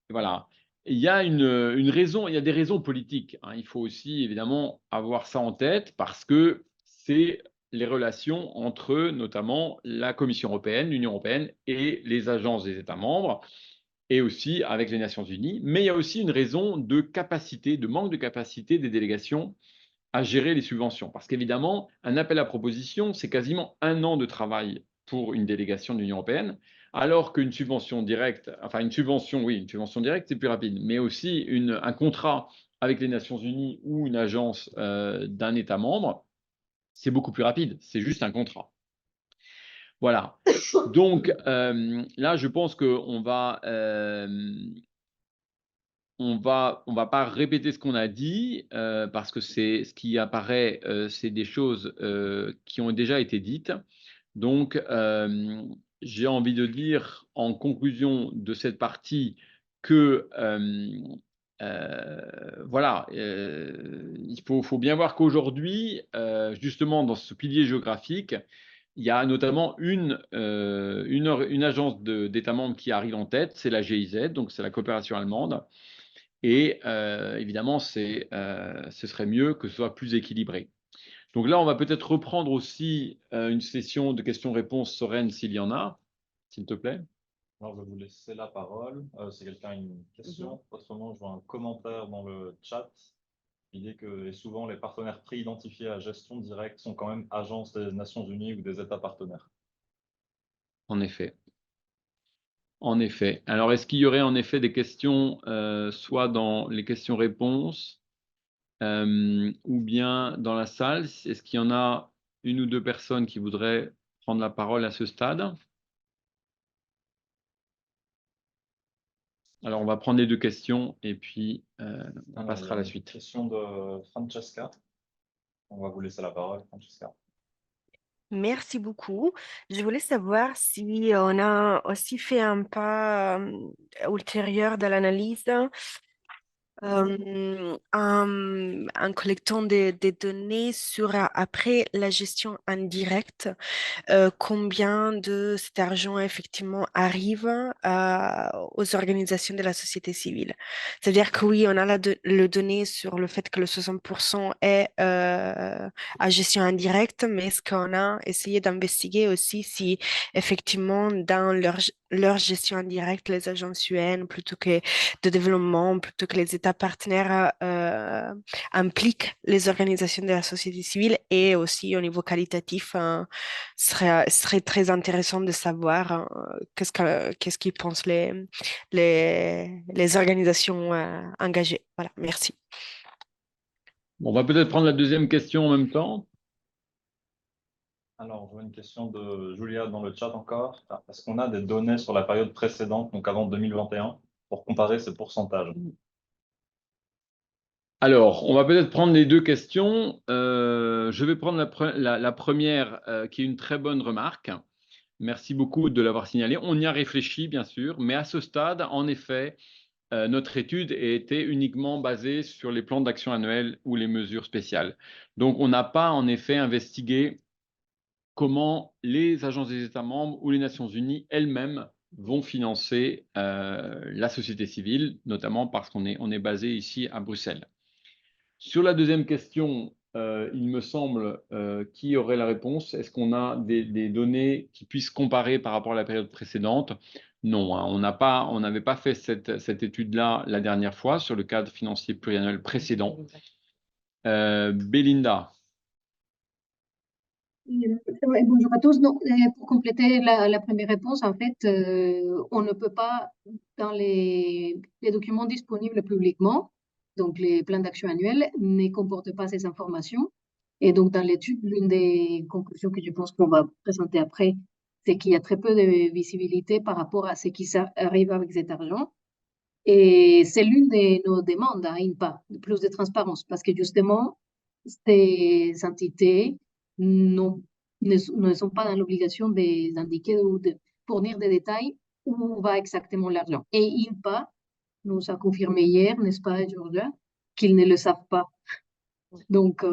voilà, il y a une raison, il y a des raisons politiques, hein. Il faut aussi évidemment avoir ça en tête parce que c'est les relations entre notamment la Commission européenne, l'Union européenne et les agences des États membres et aussi avec les Nations unies. Mais il y a aussi une raison de capacité, de manque de capacité des délégations à gérer les subventions. Parce qu'évidemment, un appel à proposition, c'est quasiment 1 an de travail pour une délégation de l'Union européenne, alors qu'une subvention directe, enfin une subvention, oui, une subvention directe, c'est plus rapide, mais aussi un contrat avec les Nations unies ou une agence d'un État membre, c'est beaucoup plus rapide, c'est juste un contrat. Voilà. Donc là, je pense qu'on va on va pas répéter ce qu'on a dit parce que c'est ce qui apparaît, c'est des choses qui ont déjà été dites. Donc, j'ai envie de dire en conclusion de cette partie que voilà, il faut bien voir qu'aujourd'hui, justement dans ce pilier géographique, il y a notamment une agence d'État membre qui arrive en tête, c'est la GIZ, donc c'est la coopération allemande. Et évidemment, ce serait mieux que ce soit plus équilibré. Donc là, on va peut-être reprendre aussi une session de questions-réponses sereine s'il y en a, s'il te plaît. Alors, je vais vous laisser la parole. Si quelqu'un a une question, autrement, je vois un commentaire dans le chat. L'idée que souvent les partenaires pré-identifiés à gestion directe sont quand même agences des Nations Unies ou des États partenaires. En effet. En effet. Alors, est-ce qu'il y aurait en effet des questions, soit dans les questions-réponses, ou bien dans la salle? Est-ce qu'il y en a 1 ou 2 personnes qui voudraient prendre la parole à ce stade? Alors, on va prendre les 2 questions et puis on passera à la suite. Question de Francesca. On va vous laisser la parole, Francesca. Merci beaucoup. Je voulais savoir si on a aussi fait un pas ultérieur dans l'analyse en collectant des données sur après la gestion indirecte, combien de cet argent effectivement arrive aux organisations de la société civile. C'est-à-dire que oui, on a le donné sur le fait que le 60% est à gestion indirecte, mais est-ce qu'on a essayé d'investiguer aussi si effectivement dans leur gestion indirecte, les agences UN, plutôt que de développement, plutôt que les États partenaires impliquent les organisations de la société civile et aussi au niveau qualitatif, serait très intéressant de savoir qu'est-ce qu'ils pensent les organisations engagées. Voilà, merci. Bon, on va peut-être prendre la deuxième question en même temps. Alors, je vois une question de Julia dans le chat encore. Est-ce qu'on a des données sur la période précédente, donc avant 2021, pour comparer ces pourcentages? Alors, on va peut-être prendre les 2 questions. Je vais prendre la première, qui est une très bonne remarque. Merci beaucoup de l'avoir signalé. On y a réfléchi, bien sûr, mais à ce stade, en effet, notre étude était uniquement basée sur les plans d'action annuels ou les mesures spéciales. Donc, on n'a pas, en effet, investigué comment les agences des États membres ou les Nations unies elles-mêmes vont financer la société civile, notamment parce qu'on est basé ici à Bruxelles. Sur la deuxième question, il me semble, qui aurait la réponse? Est-ce qu'on a des données qui puissent comparer par rapport à la période précédente? Non, hein, on n'avait pas fait cette étude-là la dernière fois sur le cadre financier pluriannuel précédent. Belinda. Bonjour à tous. Donc, pour compléter la première réponse, en fait, on ne peut pas, dans les documents disponibles publiquement, donc les plans d'action annuels ne comportent pas ces informations. Et donc, dans l'étude, l'une des conclusions que je pense qu'on va présenter après, c'est qu'il y a très peu de visibilité par rapport à ce qui arrive avec cet argent. Et c'est l'une de nos demandes à INPA, de plus de transparence, parce que justement, ces entités ne sont pas dans l'obligation d'indiquer ou de fournir des détails où va exactement l'argent. Et INPA nous a confirmé hier, n'est-ce pas, Georgia, qu'ils ne le savent pas. Donc,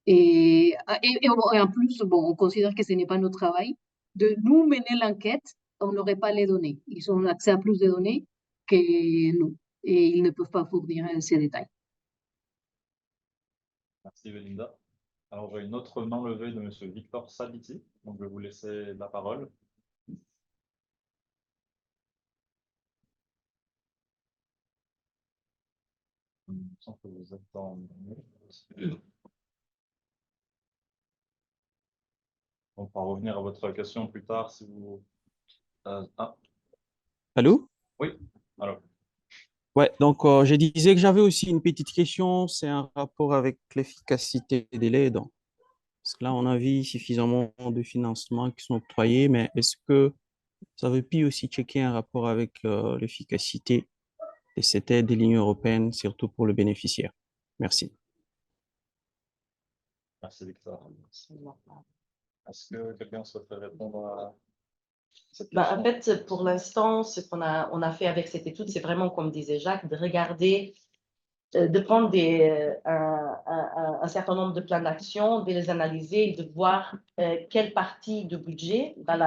et en plus, bon, on considère que ce n'est pas notre travail. De nous mener l'enquête, on n'aurait pas les données. Ils ont accès à plus de données que nous. Et ils ne peuvent pas fournir ces détails. Merci Belinda. Alors j'ai une autre main levée de Monsieur Victor Sabiti, donc je vais vous laisser la parole. Il me semble que vous êtes en mute. On pourra revenir à votre question plus tard si vous... Allô? Oui, alors. Ouais, donc je disais que j'avais aussi une petite question, c'est un rapport avec l'efficacité des l'aide. Parce que là, on a vu suffisamment de financements qui sont octroyés, mais est-ce que ça veut pu aussi checker un rapport avec l'efficacité de cette aide de l'Union européenne, surtout pour le bénéficiaire? Merci. Merci Victor. Est-ce que quelqu'un souhaiterait répondre à cette question? En fait, pour l'instant, ce qu'on a fait avec cette étude, c'est vraiment, comme disait Jacques, de regarder, de prendre un certain nombre de plans d'action, de les analyser et de voir quelle partie de budget, dans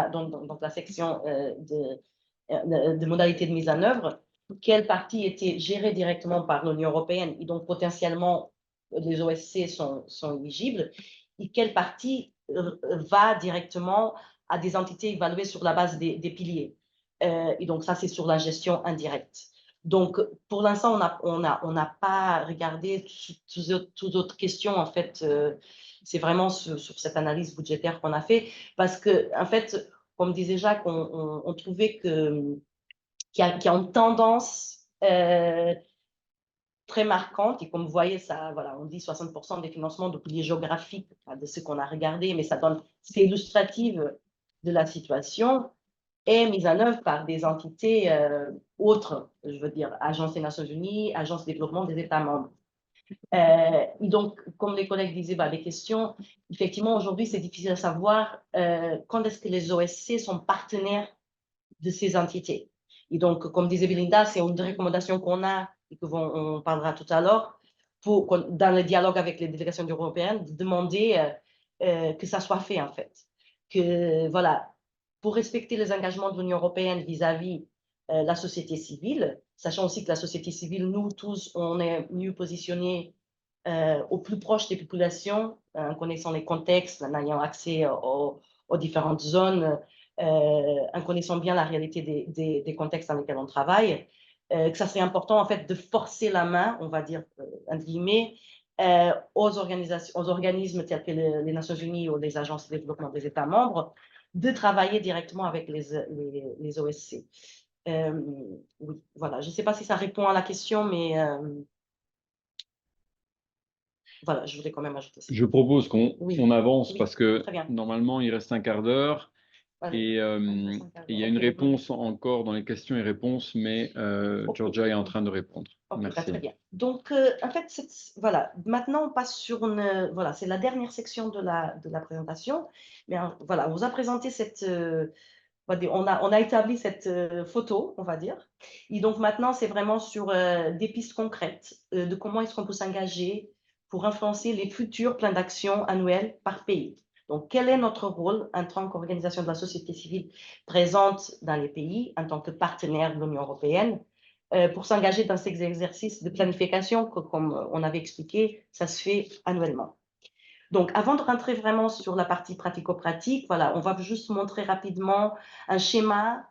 la section de modalités de mise en œuvre, quelle partie était gérée directement par l'Union européenne et donc potentiellement les OSC sont éligibles, et quelle partie va directement à des entités évaluées sur la base des piliers. Et donc ça, c'est sur la gestion indirecte. Donc, pour l'instant, on n'a pas regardé toutes autres questions. En fait, c'est vraiment sur cette analyse budgétaire qu'on a fait. Parce que, en fait, comme disait Jacques, on trouvait qu'il y a une tendance très marquante. Et comme vous voyez, ça, voilà, on dit 60% des financements de piliers géographiques de ce qu'on a regardé, mais c'est illustratif de la situation, est mise en œuvre par des entités autres, je veux dire, Agence des Nations Unies, Agence de développement des États membres. Et donc, comme les collègues disaient, les questions, effectivement, aujourd'hui, c'est difficile à savoir quand est-ce que les OSC sont partenaires de ces entités. Et donc, comme disait Belinda, c'est une recommandation qu'on a et qu'on parlera tout à l'heure, dans le dialogue avec les délégations européennes, de demander que ça soit fait, en fait. Que, voilà, pour respecter les engagements de l'Union européenne vis-à-vis la société civile, sachant aussi que la société civile, nous tous, on est mieux positionnés au plus proche des populations, en connaissant les contextes, en ayant accès aux différentes zones, en connaissant bien la réalité des contextes dans lesquels on travaille, que ça serait important en fait de forcer la main, on va dire, entre guillemets, aux organismes tels que les Nations Unies ou les agences de développement des États membres, de travailler directement avec les OSC. Oui, voilà, je ne sais pas si ça répond à la question, mais voilà, je voulais quand même ajouter ça. Je propose qu'on avance parce que très bien. normalement, il reste un quart d'heure. Et il y a une réponse encore dans les questions et réponses, mais Georgia est en train de répondre. Merci. Très bien. Donc, en fait, voilà, maintenant, on passe sur voilà, c'est la dernière section de la présentation. Mais voilà, on vous a présenté on a établi cette photo, on va dire. Et donc, maintenant, c'est vraiment sur des pistes concrètes de comment est-ce qu'on peut s'engager pour influencer les futurs plans d'action annuels par pays. Donc, quel est notre rôle en tant qu'organisation de la société civile présente dans les pays, en tant que partenaire de l'Union européenne, pour s'engager dans ces exercices de planification que, comme on avait expliqué, ça se fait annuellement. Donc, avant de rentrer vraiment sur la partie pratico-pratique, voilà, on va juste montrer rapidement un schéma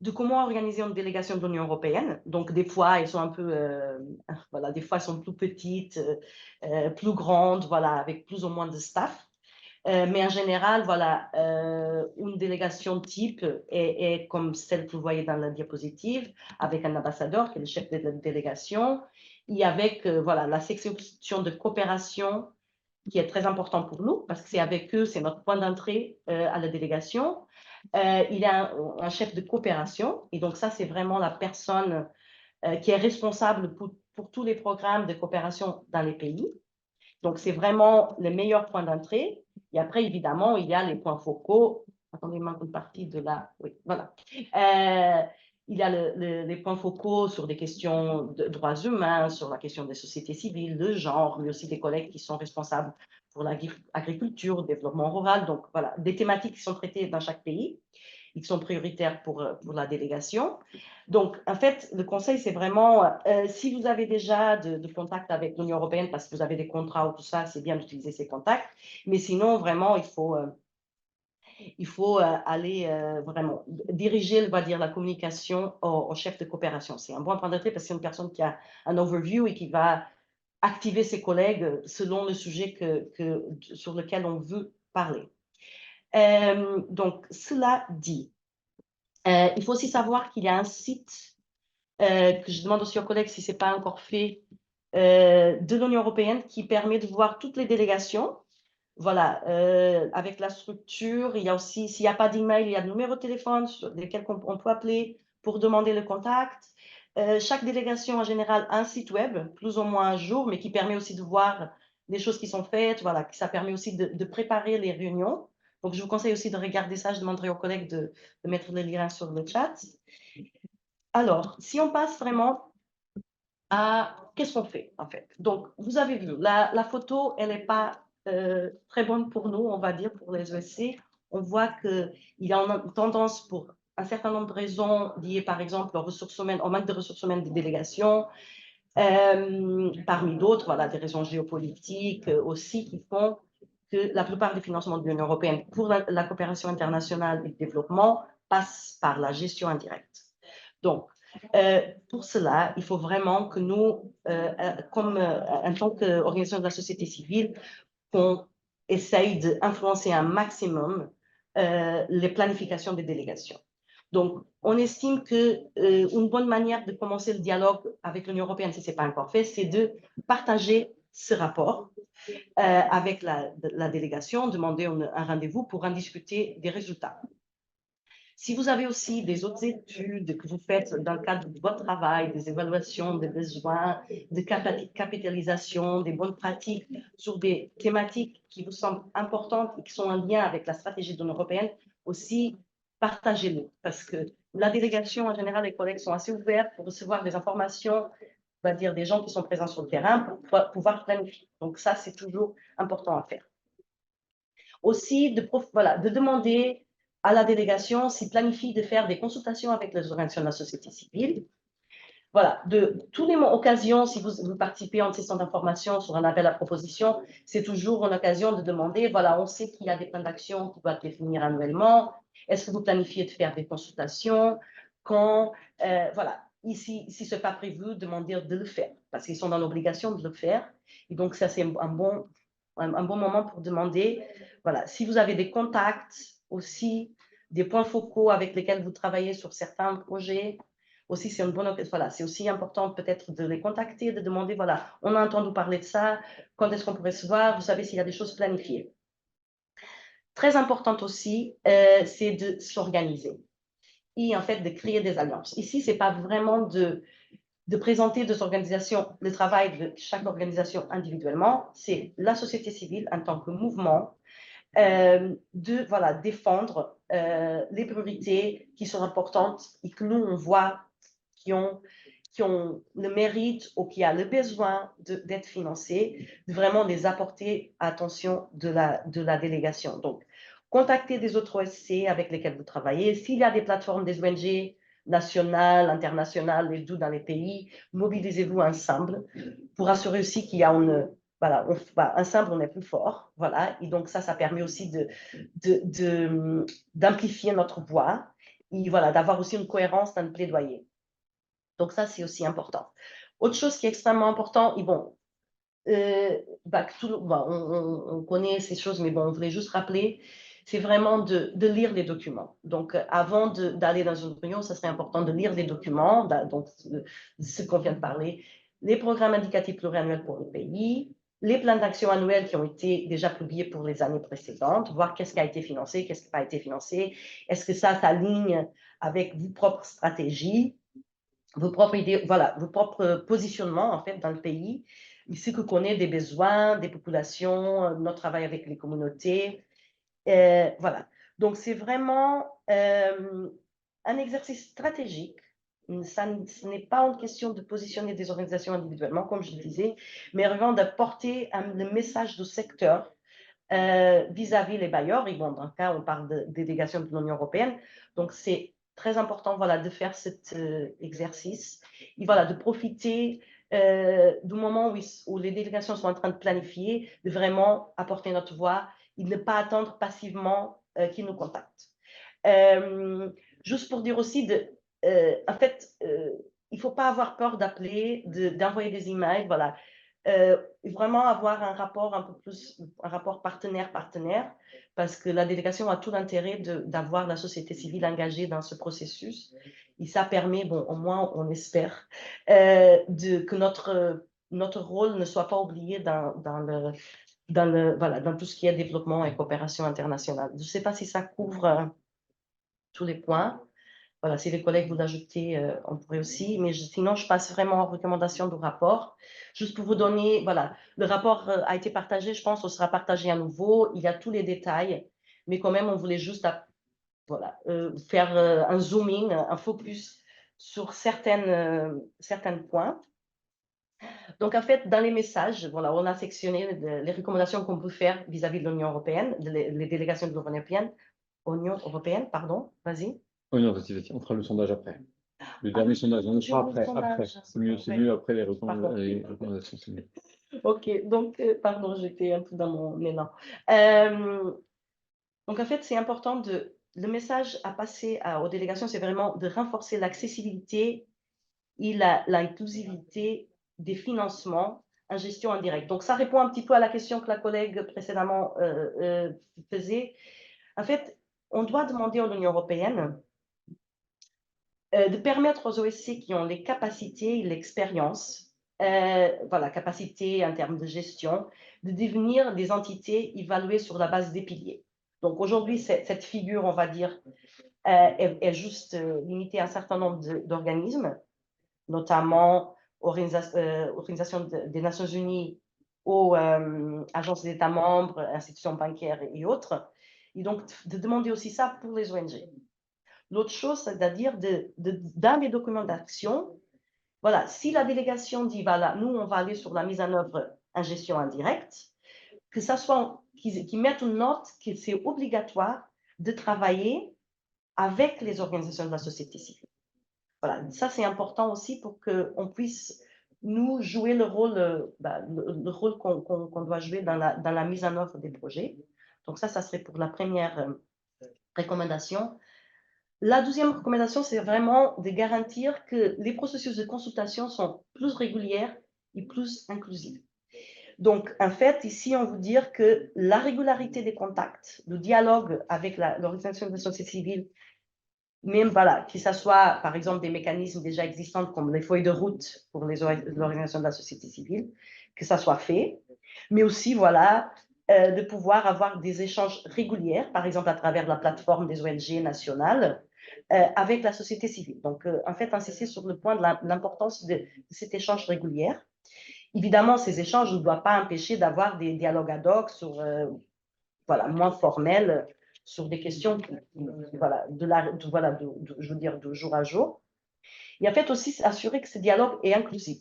de comment organiser une délégation de l'Union européenne. Donc, des fois, elles sont un peu, voilà, des fois, elles sont plus petites, plus grandes, voilà, avec plus ou moins de staff. Mais en général, voilà, une délégation type est comme celle que vous voyez dans la diapositive, avec un ambassadeur qui est le chef de la délégation, et avec voilà, la section de coopération qui est très important pour nous, parce que c'est avec eux, c'est notre point d'entrée à la délégation. Il y a un chef de coopération, et donc ça, c'est vraiment la personne qui est responsable pour tous les programmes de coopération dans les pays. Donc, c'est vraiment le meilleur point d'entrée. Et après, évidemment, il y a les points focaux. Attendez, il manque une partie de là. Oui, voilà. Il y a les points focaux sur des questions de droits humains, sur la question des sociétés civiles, de genre, mais aussi des collègues qui sont responsables pour l'agriculture, le développement rural. Donc, voilà, des thématiques qui sont traitées dans chaque pays et qui sont prioritaires pour la délégation. Donc, en fait, le conseil, c'est vraiment, si vous avez déjà de contacts avec l'Union européenne, parce que vous avez des contrats ou tout ça, c'est bien d'utiliser ces contacts. Mais sinon, vraiment, il faut aller vraiment diriger, on va dire, la communication au chef de coopération. C'est un bon point d'entrée parce que c'est une personne qui a un overview et qui va activer ses collègues selon le sujet sur lequel on veut parler. Donc, cela dit, il faut aussi savoir qu'il y a un site que je demande aussi aux collègues si ce n'est pas encore fait, de l'Union européenne qui permet de voir toutes les délégations. Voilà, avec la structure, il y a aussi, s'il n'y a pas d'email, il y a le numéro de téléphone sur lesquels on peut appeler pour demander le contact. Chaque délégation, en général, a un site web, plus ou moins un jour, mais qui permet aussi de voir les choses qui sont faites. Voilà, ça permet aussi de préparer les réunions. Donc, je vous conseille aussi de regarder ça. Je demanderai aux collègues de mettre les liens sur le chat. Alors, si on passe vraiment à qu'est-ce qu'on fait, en fait. Donc, vous avez vu, la photo, elle n'est pas très bonne pour nous, on va dire, pour les ESC. On voit qu'il y a une tendance pour un certain nombre de raisons liées, par exemple, aux ressources humaines, au manque de ressources humaines des délégations, parmi d'autres, voilà, des raisons géopolitiques aussi qui font que la plupart des financements de l'Union européenne pour la coopération internationale et le développement passent par la gestion indirecte. Donc, pour cela, il faut vraiment que nous, en tant qu'organisation de la société civile, qu'on essaye d'influencer un maximum les planifications des délégations. Donc, on estime qu'une bonne manière de commencer le dialogue avec l'Union européenne, si ce n'est pas encore fait, c'est de partager ce rapport avec la délégation, demander un rendez-vous pour en discuter des résultats. Si vous avez aussi des autres études que vous faites dans le cadre de votre travail, des évaluations des besoins, de capitalisation, des bonnes pratiques sur des thématiques qui vous semblent importantes et qui sont en lien avec la stratégie de l'Union européenne, aussi partagez-les. Parce que la délégation, en général, les collègues sont assez ouverts pour recevoir des informations, on va dire des gens qui sont présents sur le terrain pour pouvoir planifier. Donc ça, c'est toujours important à faire. Aussi, de demander à la délégation s'il planifie de faire des consultations avec les organisations de la société civile. Voilà, de toutes les occasions, si vous participez en session d'information sur un appel à proposition, c'est toujours une occasion de demander, voilà, on sait qu'il y a des plans d'action qui doivent définir annuellement. Est-ce que vous planifiez de faire des consultations? Quand, voilà, ici, si ce n'est pas prévu, demander de le faire, parce qu'ils sont dans l'obligation de le faire. Et donc, ça, c'est un bon moment pour demander, voilà, si vous avez des contacts aussi, des points focaux avec lesquels vous travaillez sur certains projets, aussi, c'est une bonne occasion. Voilà, c'est aussi important peut-être de les contacter, de demander, voilà, on a entendu parler de ça, quand est-ce qu'on pourrait se voir, vous savez s'il y a des choses planifiées. Très importante aussi, c'est de s'organiser et en fait de créer des alliances. Ici, ce n'est pas vraiment de présenter des organisations, le travail de chaque organisation individuellement, c'est la société civile en tant que mouvement, de voilà, défendre les priorités qui sont importantes et que nous, on voit qui ont le mérite ou qui a le besoin d'être financés, de vraiment les apporter à l'attention de la délégation. Donc, contactez des autres OSC avec lesquels vous travaillez. S'il y a des plateformes des ONG nationales, internationales, les deux dans les pays, mobilisez-vous ensemble pour assurer aussi qu'il y a une... Voilà, ensemble, on est plus fort. Voilà, et donc ça permet aussi d'amplifier notre voix et voilà, d'avoir aussi une cohérence dans le plaidoyer. Donc ça, c'est aussi important. Autre chose qui est extrêmement important, et bon, on connaît ces choses, mais bon, on voulait juste rappeler, c'est vraiment de lire les documents. Donc, avant d'aller dans une réunion, ça serait important de lire les documents, donc ce qu'on vient de parler, les programmes indicatifs pluriannuels pour le pays, les plans d'action annuels qui ont été déjà publiés pour les années précédentes, voir qu'est-ce qui a été financé, qu'est-ce qui n'a pas été financé, est-ce que ça s'aligne avec vos propres stratégies, vos propres idées, voilà, vos propres positionnements en fait dans le pays, ce que connaît des besoins, des populations, notre travail avec les communautés, voilà. Donc c'est vraiment un exercice stratégique. Ce n'est pas une question de positionner des organisations individuellement, comme je le disais, mais vraiment d'apporter le message du secteur vis-à-vis les bailleurs. Et bon, dans le cas, on parle de délégation de l'Union européenne. Donc, c'est très important voilà, de faire cet exercice et voilà, de profiter du moment où les délégations sont en train de planifier, de vraiment apporter notre voix et de ne pas attendre passivement qu'ils nous contactent. Juste pour dire aussi, en fait, il ne faut pas avoir peur d'appeler, d'envoyer des emails, voilà. Vraiment avoir un rapport un peu plus, un rapport partenaire, parce que la délégation a tout l'intérêt d'avoir la société civile engagée dans ce processus. Et ça permet, bon, au moins, on espère, que notre rôle ne soit pas oublié dans tout ce qui est développement et coopération internationale. Je ne sais pas si ça couvre tous les points. Voilà, si les collègues vous ajoutez, on pourrait aussi, mais sinon, je passe vraiment aux recommandations du rapport. Juste pour vous donner, voilà, le rapport a été partagé, je pense, on sera partagé à nouveau, il y a tous les détails, mais quand même, on voulait juste voilà, faire un zooming, un focus sur certains points. Donc, en fait, dans les messages, voilà, on a sectionné les recommandations qu'on peut faire vis-à-vis de l'Union européenne, les délégations de l'Union européenne, pardon, vas-y. Oh non, vas-y, on fera le sondage après. Le dernier sondage, on le fera après. C'est mieux après les recommandations. C'est mieux. Ok, donc, pardon, j'étais un peu dans mon élan. Donc, en fait, c'est important le message à passer aux délégations, c'est vraiment de renforcer l'accessibilité et l'inclusivité des financements en gestion indirecte. Donc, ça répond un petit peu à la question que la collègue précédemment faisait. En fait, on doit demander à l'Union européenne de permettre aux OSC qui ont les capacités et l'expérience, voilà, capacité en termes de gestion, de devenir des entités évaluées sur la base des piliers. Donc aujourd'hui, cette figure, on va dire, est juste limitée à un certain nombre d'organismes, notamment Organisation des Nations Unies, aux agences d'États membres, institutions bancaires et autres. Et donc, de demander aussi ça pour les ONG. L'autre chose, c'est-à-dire dans les documents d'action, voilà, si la délégation dit, voilà, nous, on va aller sur la mise en œuvre en gestion indirecte, que ça soit, qu'ils mettent une note que c'est obligatoire de travailler avec les organisations de la société civile. Voilà, ça c'est important aussi pour qu'on puisse, nous, jouer le rôle, le rôle qu'on doit jouer dans la mise en œuvre des projets. Donc ça serait pour la première recommandation. La deuxième recommandation, c'est vraiment de garantir que les processus de consultation sont plus réguliers et plus inclusifs. Donc, en fait, ici, on veut dire que la régularité des contacts, le dialogue avec l'organisation de la société civile, même, voilà, que ce soit, par exemple, des mécanismes déjà existants comme les feuilles de route pour l'organisation de la société civile, que ça soit fait, mais aussi, voilà, de pouvoir avoir des échanges réguliers, par exemple, à travers la plateforme des ONG nationales, avec la société civile. Donc, en fait, insister sur le point de l'importance de cet échange régulier. Évidemment, ces échanges ne doivent pas empêcher d'avoir des dialogues ad hoc sur, voilà, moins formels, sur des questions, voilà, je veux dire, de jour à jour. Et en fait, aussi assurer que ce dialogue est inclusif.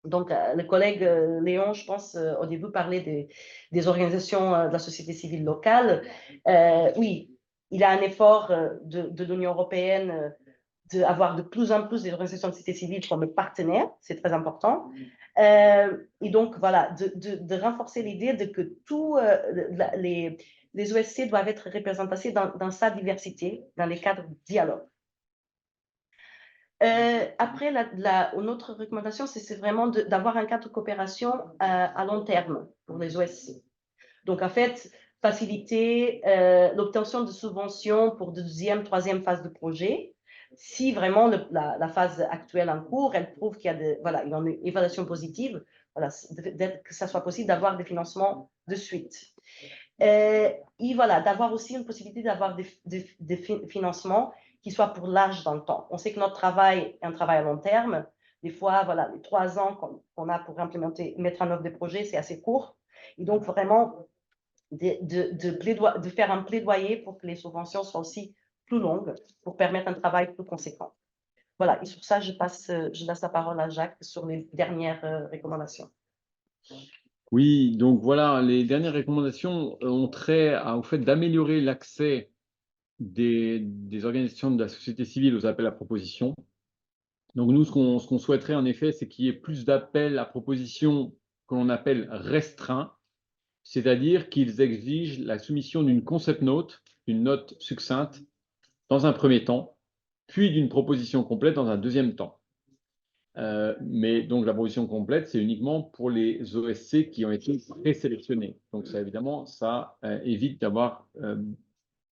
Donc, le collègue Léon, je pense, au début, parlait des organisations de la société civile locale. Oui, il y a un effort de l'Union européenne d'avoir de plus en plus des organisations de société civile comme partenaires, c'est très important. Et donc, voilà, de renforcer l'idée de que tous les OSC doivent être représentés dans sa diversité, dans les cadres de dialogue. Après, une autre recommandation, c'est vraiment d'avoir un cadre de coopération à long terme pour les OSC. Donc, en fait, faciliter l'obtention de subventions pour de deuxième, troisième phase de projet. Si vraiment la phase actuelle en cours, elle prouve qu'il y a une évaluation positive, voilà, que ça soit possible d'avoir des financements de suite. Et voilà, d'avoir aussi une possibilité d'avoir des financements qui soient pour l'âge dans le temps. On sait que notre travail est un travail à long terme. Des fois, voilà, les 3 ans qu'on a pour mettre en œuvre des projets, c'est assez court. Et donc, vraiment, de faire un plaidoyer pour que les subventions soient aussi plus longues, pour permettre un travail plus conséquent. Voilà, et sur ça, je laisse la parole à Jacques sur les dernières recommandations. Oui, donc voilà, les dernières recommandations ont trait au fait d'améliorer l'accès des organisations de la société civile aux appels à propositions. Donc nous, ce qu'on souhaiterait en effet, c'est qu'il y ait plus d'appels à propositions que l'on appelle restreints, c'est-à-dire qu'ils exigent la soumission d'une concept note, d'une note succincte, dans un premier temps, puis d'une proposition complète dans un deuxième temps. Mais donc la proposition complète, c'est uniquement pour les OSC qui ont été présélectionnés. Donc ça, évidemment, ça évite d'avoir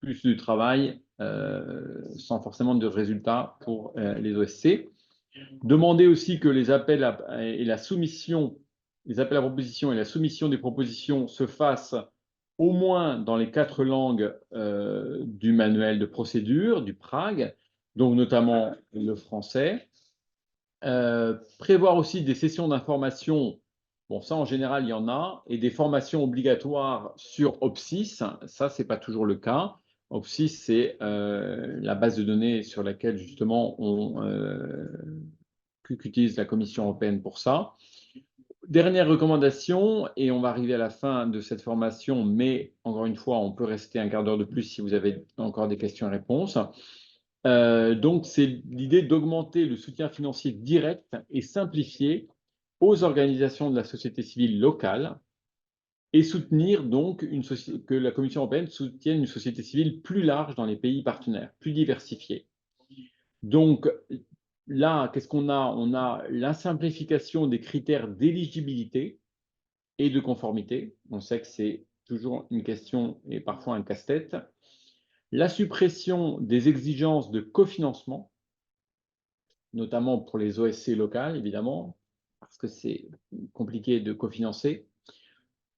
plus de travail sans forcément de résultats pour les OSC. Demander aussi que les appels et la soumission, les appels à propositions et la soumission des propositions se fassent au moins dans les 4 langues du manuel de procédure, du PRAG, donc notamment le français. Prévoir aussi des sessions d'information, bon ça en général il y en a, et des formations obligatoires sur OPSIS, ça c'est pas toujours le cas. OPSIS c'est la base de données sur laquelle justement qu'utilise la Commission européenne pour ça. Dernière recommandation, et on va arriver à la fin de cette formation, mais encore une fois, on peut rester un quart d'heure de plus si vous avez encore des questions et réponses. Donc, c'est l'idée d'augmenter le soutien financier direct et simplifié aux organisations de la société civile locale et soutenir donc que la Commission européenne soutienne une société civile plus large dans les pays partenaires, plus diversifiée. Donc, là, qu'est-ce qu'on a? On a la simplification des critères d'éligibilité et de conformité. On sait que c'est toujours une question et parfois un casse-tête. La suppression des exigences de cofinancement, notamment pour les OSC locales, évidemment, parce que c'est compliqué de cofinancer.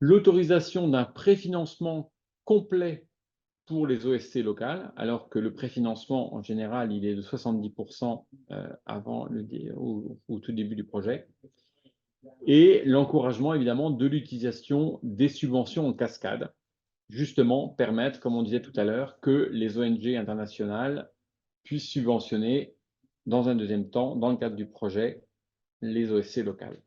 L'autorisation d'un préfinancement complet pour les OSC locales, alors que le préfinancement, en général, il est de 70% au tout début du projet. Et l'encouragement, évidemment, de l'utilisation des subventions en cascade, justement permettre, comme on disait tout à l'heure, que les ONG internationales puissent subventionner, dans un deuxième temps, dans le cadre du projet, les OSC locales.